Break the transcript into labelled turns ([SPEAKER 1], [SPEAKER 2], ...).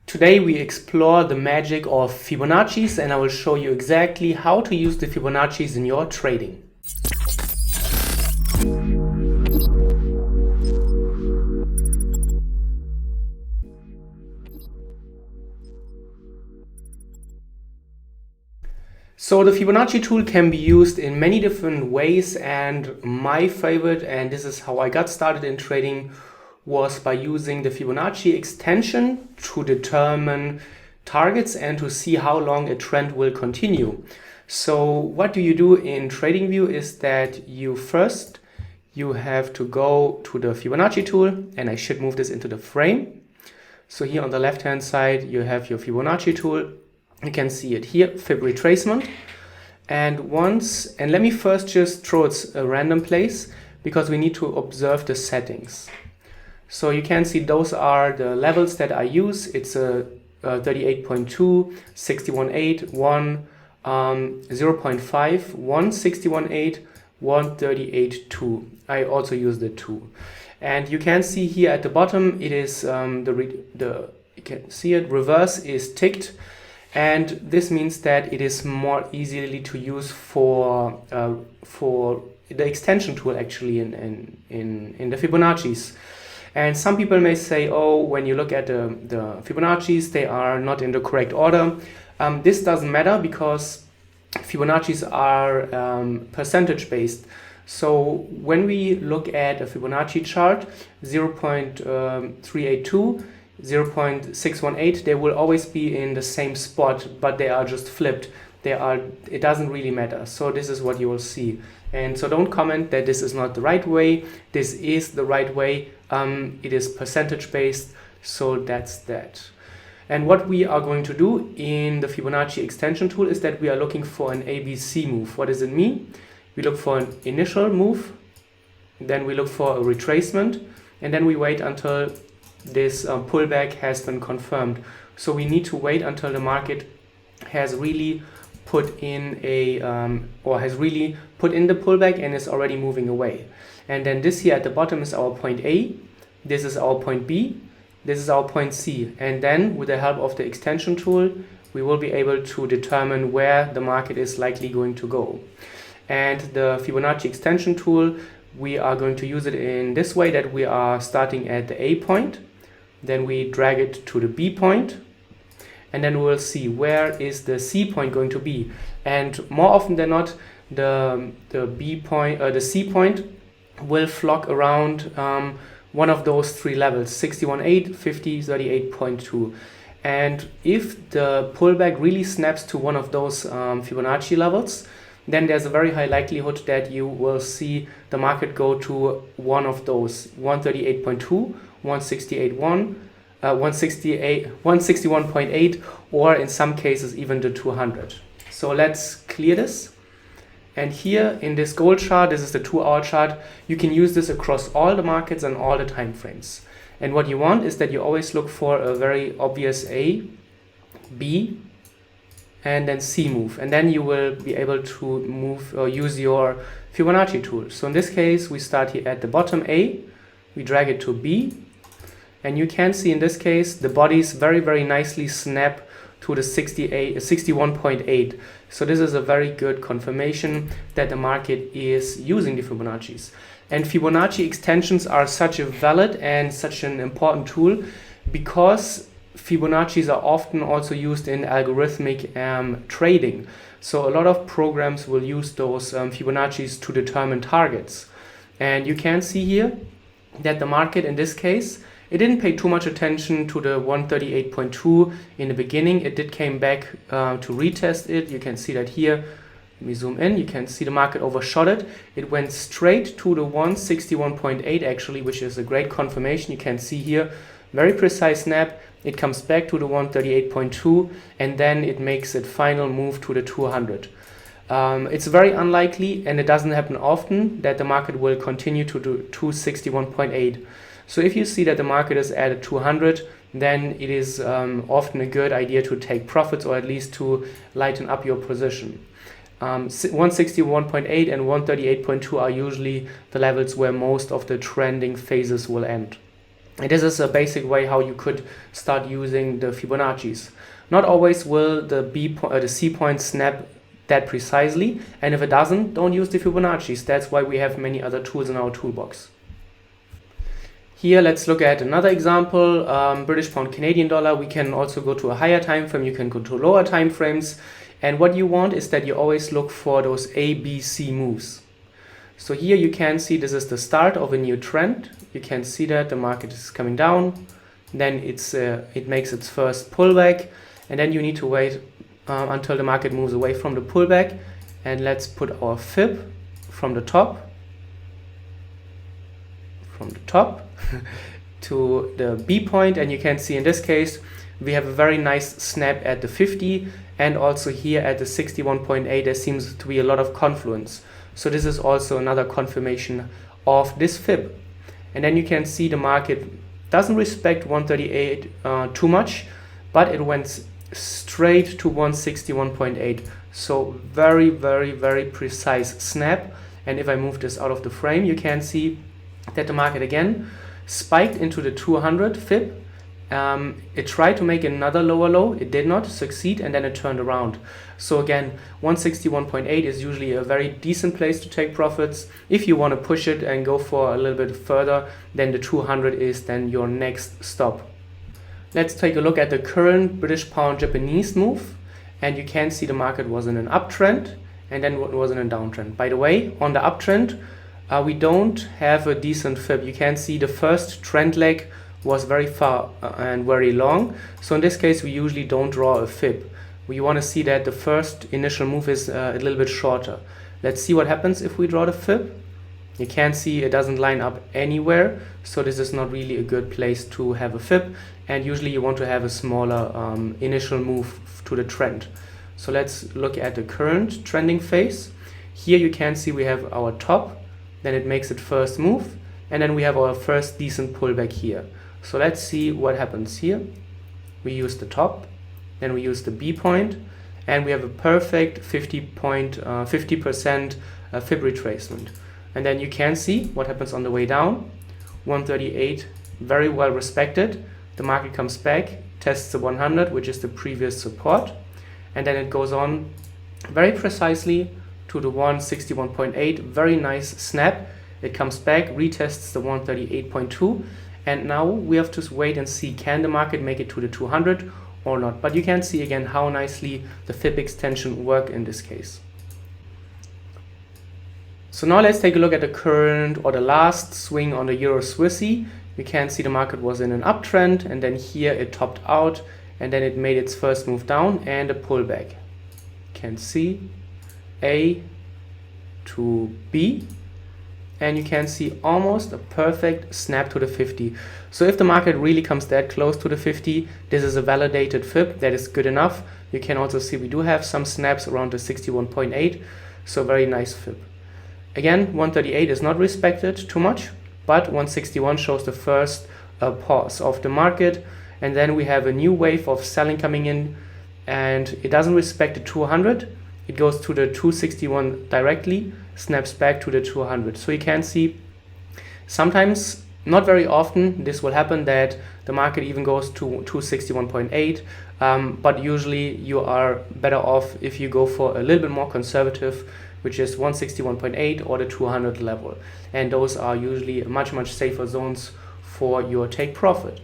[SPEAKER 1] Today we explore the magic of Fibonacci's, and I will show you exactly how to use the Fibonacci's in your trading. So the Fibonacci tool can be used in many different ways, and my favorite, and this is how I got started in trading, was by using the Fibonacci extension to determine targets and to see how long a trend will continue. So what do you do in TradingView is that you have to go to the Fibonacci tool, and I should move this into the frame. So here on the left hand side you have your Fibonacci tool. You can see it here, Fib retracement. And let me first just throw it a random place because we need to observe the settings. So you can see those are the levels that I use. It's a 38.2, 61.8, 1, 0.5, 161.8, 138.2. I also use the 2. And you can see here at the bottom, it is you can see it, reverse is ticked. And this means that it is more easily to use for the extension tool actually in the Fibonacci's. And some people may say, oh, when you look at the Fibonacci's, they are not in the correct order. This doesn't matter because Fibonacci's are percentage based. So when we look at a Fibonacci chart, 0.382, 0.618, they will always be in the same spot, but they are just flipped. It doesn't really matter. So this is what you will see. And so don't comment that this is not the right way. This is the right way. It is percentage based. So that's that. And what we are going to do in the Fibonacci extension tool is that we are looking for an ABC move. What does it mean? We look for an initial move, then we look for a retracement, and then we wait until this pullback has been confirmed. So we need to wait until the market has really put in the pullback and is already moving away. And then this here at the bottom is our point A, this is our point B, this is our point C. And then with the help of the extension tool, we will be able to determine where the market is likely going to go. And the Fibonacci extension tool, we are going to use it in this way, that we are starting at the A point, then we drag it to the B point, and then we'll see where is the C point going to be. And more often than not, the C point will flock around one of those three levels, 61.8, 50, 38.2. And if the pullback really snaps to one of those Fibonacci levels, then there's a very high likelihood that you will see the market go to one of those, 138.2, 168.1, 161.8, or in some cases even the 200. So let's clear this. And here in this gold chart, this is the 2-hour chart, you can use this across all the markets and all the time frames. And what you want is that you always look for a very obvious A, B, and then C move, and then you will be able to move or use your Fibonacci tool. So in this case, we start here at the bottom A, we drag it to B, and you can see in this case the bodies very, very nicely snap to the 61.8. So this is a very good confirmation that the market is using the Fibonacci's. And Fibonacci extensions are such a valid and such an important tool because Fibonacci's are often also used in algorithmic trading. So a lot of programs will use those Fibonacci's to determine targets. And you can see here that the market in this case, it didn't pay too much attention to the 138.2 in the beginning. It did came back to retest it. You can see that here. Let me zoom in. You can see the market overshot it. It went straight to the 161.8 actually, which is a great confirmation. You can see here, very precise snap. It comes back to the 138.2 and then it makes its final move to the 200. It's very unlikely, and it doesn't happen often, that the market will continue to do 261.8. So if you see that the market is at 200, then it is often a good idea to take profits, or at least to lighten up your position. 161.8 and 138.2 are usually the levels where most of the trending phases will end. And this is a basic way how you could start using the Fibonacci's. Not always will the C point snap that precisely, and if it doesn't, don't use the Fibonacci's. That's why we have many other tools in our toolbox. Here, let's look at another example, British pound Canadian dollar. We can also go to a higher time frame, you can go to lower time frames. And what you want is that you always look for those A, B, C moves. So here you can see this is the start of a new trend. You can see that the market is coming down, then it makes its first pullback, and then you need to wait until the market moves away from the pullback. And let's put our fib from the top to the B point, and you can see in this case we have a very nice snap at the 50, and also here at the 61.8 there seems to be a lot of confluence. So this is also another confirmation of this fib. And then you can see the market doesn't respect 138 too much, but it went straight to 161.8. So very, very, very precise snap. And if I move this out of the frame, you can see that the market again spiked into the 200 fib. It tried to make another lower low, it did not succeed, and then it turned around. So again, 161.8 is usually a very decent place to take profits. If you want to push it and go for a little bit further, then the 200 is then your next stop. Let's take a look at the current British pound Japanese move, and you can see the market was in an uptrend and then it was in a downtrend. By the way, on the uptrend, we don't have a decent fib. You can see the first trend leg was very far and very long. So in this case, we usually don't draw a fib. We want to see that the first initial move is a little bit shorter. Let's see what happens if we draw the fib. You can see it doesn't line up anywhere. So this is not really a good place to have a fib. And usually you want to have a smaller initial move to the trend. So let's look at the current trending phase. Here you can see we have our top, then it makes its first move, and then we have our first decent pullback here. So let's see what happens here. We use the top, then we use the B point, and we have a perfect 50% fib retracement. And then you can see what happens on the way down. 138, very well respected. The market comes back, tests the 100, which is the previous support, and then it goes on very precisely to the 161.8, very nice snap. It comes back, retests the 138.2, and now we have to wait and see, can the market make it to the 200 or not. But you can see again how nicely the fib extension worked in this case. So now let's take a look at the current or the last swing on the Euro Swissy. You can see the market was in an uptrend, and then here it topped out, and then it made its first move down and a pullback. You can see A to B, and you can see almost a perfect snap to the 50. So if the market really comes that close to the 50, this is a validated fib that is good enough. You can also see we do have some snaps around the 61.8, so very nice fib. Again, 138 is not respected too much, but 161 shows the first pause of the market, and then we have a new wave of selling coming in, and it doesn't respect the 200. It goes to the 261 directly, snaps back to the 200. So you can see sometimes, not very often, this will happen that the market even goes to 261.8, but usually you are better off if you go for a little bit more conservative, which is 161.8 or the 200 level. And those are usually much, much safer zones for your take profit.